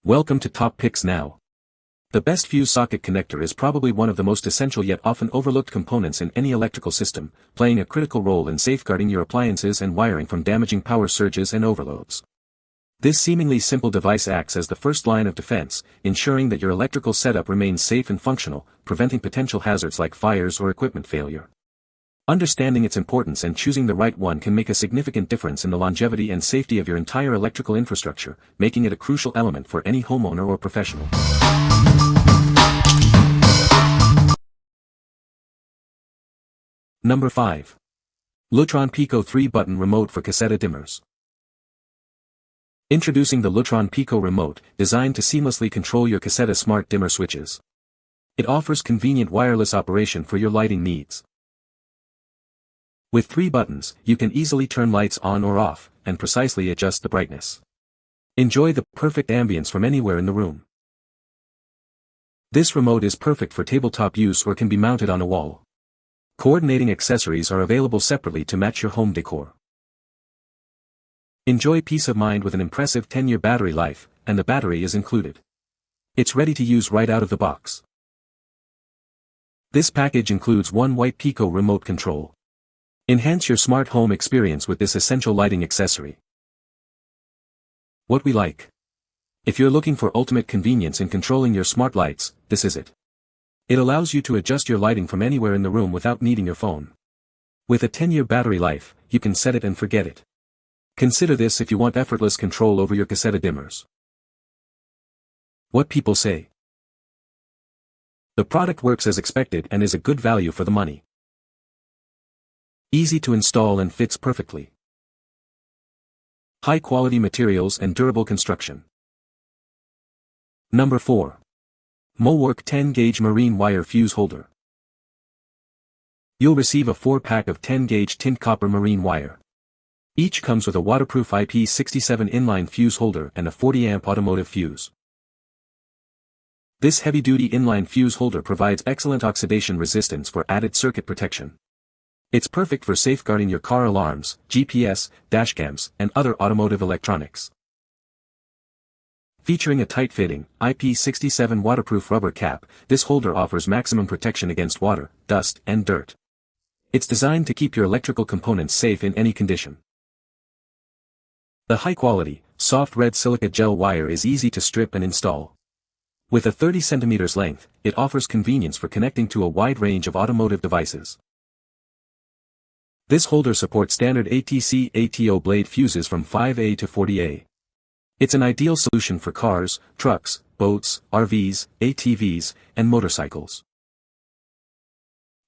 Welcome to Top Picks Now. The best fuse socket connector is probably one of the most essential yet often overlooked components in any electrical system, playing a critical role in safeguarding your appliances and wiring from damaging power surges and overloads. This seemingly simple device acts as the first line of defense, ensuring that your electrical setup remains safe and functional, preventing potential hazards like fires or equipment failure. Understanding its importance and choosing the right one can make a significant difference in the longevity and safety of your entire electrical infrastructure, making it a crucial element for any homeowner or professional. Number 5. Lutron Pico 3-button remote for Caseta dimmers. Introducing the Lutron Pico remote, designed to seamlessly control your Caseta smart dimmer switches. It offers convenient wireless operation for your lighting needs. With 3 buttons, you can easily turn lights on or off, and precisely adjust the brightness. Enjoy the perfect ambience from anywhere in the room. This remote is perfect for tabletop use or can be mounted on a wall. Coordinating accessories are available separately to match your home decor. Enjoy peace of mind with an impressive 10-year battery life, and the battery is included. It's ready to use right out of the box. This package includes one white Pico remote control. Enhance your smart home experience with this essential lighting accessory. What we like. If you're looking for ultimate convenience in controlling your smart lights, this is it. It allows you to adjust your lighting from anywhere in the room without needing your phone. With a 10-year battery life, you can set it and forget it. Consider this if you want effortless control over your Caseta dimmers. What people say. The product works as expected and is a good value for the money. Easy to install and fits perfectly. High quality materials and durable construction. Number 4. MulWark 10-gauge marine wire fuse holder. You'll receive a 4-pack of 10-gauge tint copper marine wire. Each comes with a waterproof IP67 inline fuse holder and a 40-amp automotive fuse. This heavy-duty inline fuse holder provides excellent oxidation resistance for added circuit protection. It's perfect for safeguarding your car alarms, GPS, dashcams, and other automotive electronics. Featuring a tight-fitting, IP67 waterproof rubber cap, this holder offers maximum protection against water, dust, and dirt. It's designed to keep your electrical components safe in any condition. The high-quality, soft red silica gel wire is easy to strip and install. With a 30 cm length, it offers convenience for connecting to a wide range of automotive devices. This holder supports standard ATC/ATO blade fuses from 5A to 40A. It's an ideal solution for cars, trucks, boats, RVs, ATVs, and motorcycles.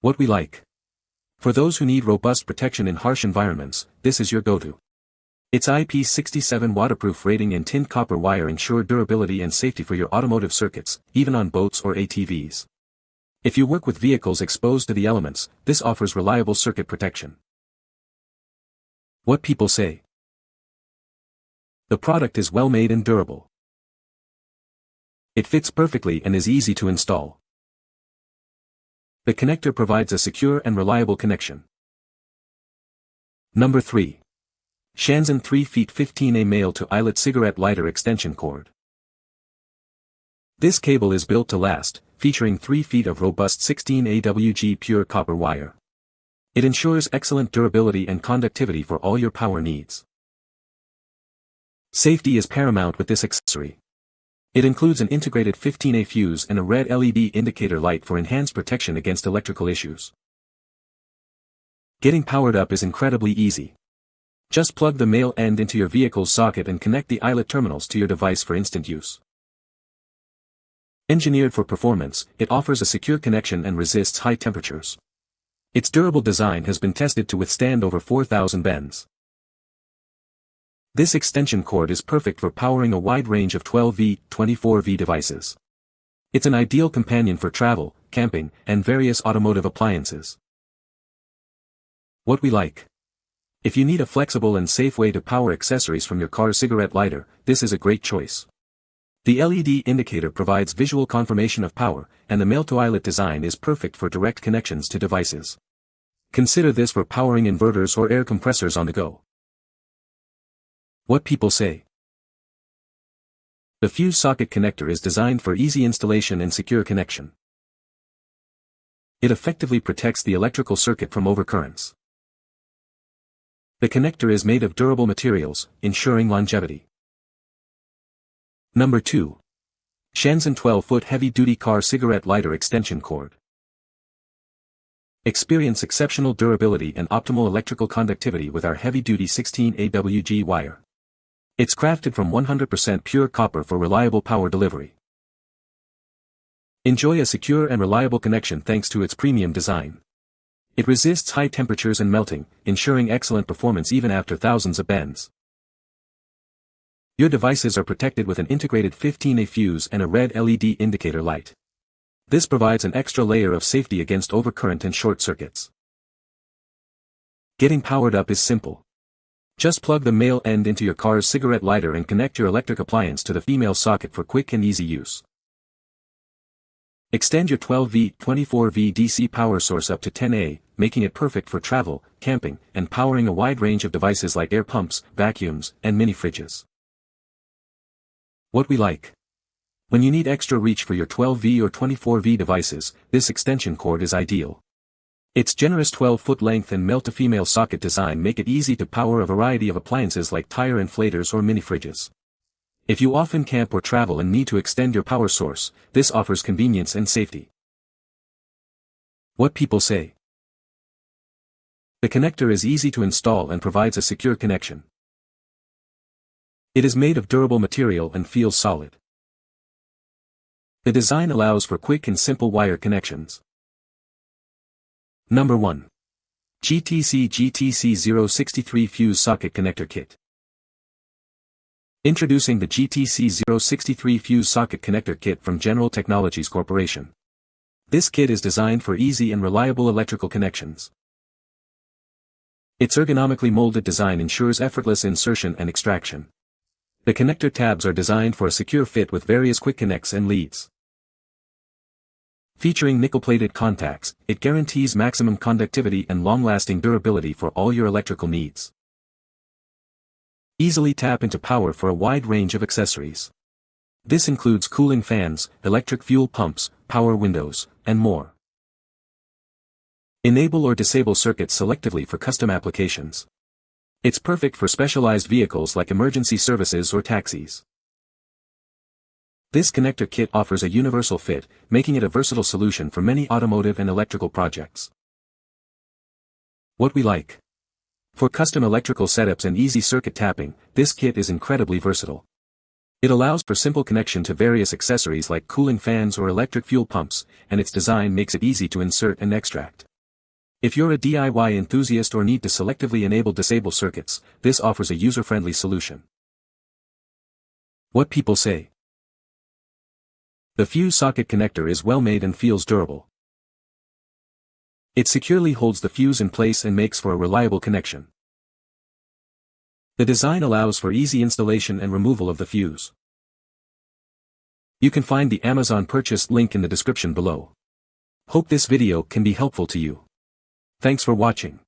What we like. For those who need robust protection in harsh environments, this is your go-to. Its IP67 waterproof rating and tin copper wire ensure durability and safety for your automotive circuits, even on boats or ATVs. If you work with vehicles exposed to the elements, this offers reliable circuit protection. What people say. The product is well made and durable. It fits perfectly and is easy to install. The connector provides a secure and reliable connection. Number 3. Chanzon 3 feet 15A male to Eyelet cigarette lighter extension cord. This cable is built to last, featuring 3 feet of robust 16 AWG pure copper wire. It ensures excellent durability and conductivity for all your power needs. Safety is paramount with this accessory. It includes an integrated 15A fuse and a red LED indicator light for enhanced protection against electrical issues. Getting powered up is incredibly easy. Just plug the male end into your vehicle's socket and connect the Eyelet terminals to your device for instant use. Engineered for performance, it offers a secure connection and resists high temperatures. Its durable design has been tested to withstand over 4,000 bends. This extension cord is perfect for powering a wide range of 12V, 24V devices. It's an ideal companion for travel, camping, and various automotive appliances. What we like. If you need a flexible and safe way to power accessories from your car's cigarette lighter, this is a great choice. The LED indicator provides visual confirmation of power, and the male-to-Eyelet design is perfect for direct connections to devices. Consider this for powering inverters or air compressors on the go. What people say. The fuse socket connector is designed for easy installation and secure connection. It effectively protects the electrical circuit from overcurrents. The connector is made of durable materials, ensuring longevity. Number 2. Chanzon 12-foot heavy-duty car cigarette lighter extension cord. Experience exceptional durability and optimal electrical conductivity with our heavy-duty 16 AWG wire. It's crafted from 100% pure copper for reliable power delivery. Enjoy a secure and reliable connection thanks to its premium design. It resists high temperatures and melting, ensuring excellent performance even after thousands of bends. Your devices are protected with an integrated 15A fuse and a red LED indicator light. This provides an extra layer of safety against overcurrent and short circuits. Getting powered up is simple. Just plug the male end into your car's cigarette lighter and connect your electric appliance to the female socket for quick and easy use. Extend your 12V, 24V DC power source up to 10A, making it perfect for travel, camping, and powering a wide range of devices like air pumps, vacuums, and mini fridges. What we like. When you need extra reach for your 12V or 24V devices, this extension cord is ideal. Its generous 12-foot length and male-to-female socket design make it easy to power a variety of appliances like tire inflators or mini fridges. If you often camp or travel and need to extend your power source, this offers convenience and safety. What people say. The connector is easy to install and provides a secure connection. It is made of durable material and feels solid. The design allows for quick and simple wire connections. Number 1. GTC 063 Fuse Socket Connector Kit. Introducing the GTC 063 Fuse Socket Connector Kit from General Technologies Corporation. This kit is designed for easy and reliable electrical connections. Its ergonomically molded design ensures effortless insertion and extraction. The connector tabs are designed for a secure fit with various quick connects and leads. Featuring nickel-plated contacts, it guarantees maximum conductivity and long-lasting durability for all your electrical needs. Easily tap into power for a wide range of accessories. This includes cooling fans, electric fuel pumps, power windows, and more. Enable or disable circuits selectively for custom applications. It's perfect for specialized vehicles like emergency services or taxis. This connector kit offers a universal fit, making it a versatile solution for many automotive and electrical projects. What we like. For custom electrical setups and easy circuit tapping, this kit is incredibly versatile. It allows for simple connection to various accessories like cooling fans or electric fuel pumps, and its design makes it easy to insert and extract. If you're a DIY enthusiast or need to selectively disable circuits, this offers a user-friendly solution. What people say. The fuse socket connector is well made and feels durable. It securely holds the fuse in place and makes for a reliable connection. The design allows for easy installation and removal of the fuse. You can find the Amazon purchase link in the description below. Hope this video can be helpful to you. Thanks for watching.